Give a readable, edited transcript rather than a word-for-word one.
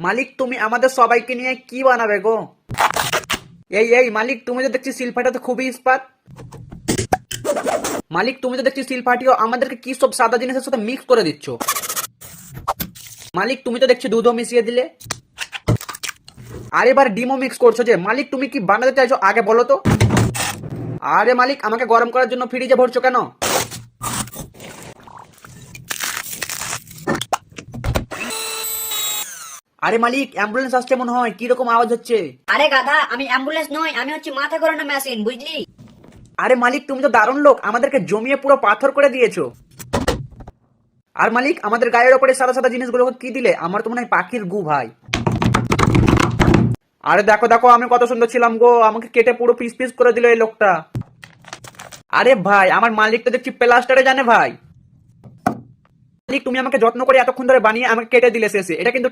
মালিক তুমি আমাদের সবাইকে নিয়ে কি বানাবে গো? এই মালিক, তুমি তো দেখছি সিল ফাটাতে খুবই ইস্পাত। মালিক তুমি তো দেখছি সিল ফাটিও আমাদেরকে কি সব সাদা জিনিসের সাথে মিক্স করে দিচ্ছ। মালিক তুমি তো দেখছি দুধও মিশিয়ে দিলে। আর এবার ডিমও মিক্স করছো যে। মালিক তুমি কি বানাতে চাইছো আগে বলো তো। আরে মালিক, আমাকে গরম করার জন্য ফ্রিজে ভরছো কেন? আরে মালিক, অ্যাম্বুলেন্স আসছে মনে হয়, কি রকম আওয়াজ হচ্ছে? আরে গাধা, আমি অ্যাম্বুলেন্স নই, আমি হচ্ছে মাথা ঘোরানো মেশিন, বুঝলি? আরে মালিক, তুমি তো দারুণ লোক, আমাদেরকে জমিয়ে পুরো পাথর করে দিয়েছো। আর মালিক, আমাদের গায়ের ওপরে সাদা সাদা জিনিসগুলোকে কি দিলে? আমার তো মনে হয় পাখির গু ভাই। আরে দেখো দেখো, আমি কত সুন্দর ছিলাম গো, আমাকে কেটে পুরো পিস পিস করে দিল এই লোকটা। আরে ভাই, আমার মালিক তো দেখছি প্লাস্টারে জানে ভাই। মালিক তুমি আমাকে যত্ন করে এতক্ষণ ধরে বানিয়ে আমাকে কেটে দিলে শেষে, এটা কিন্তু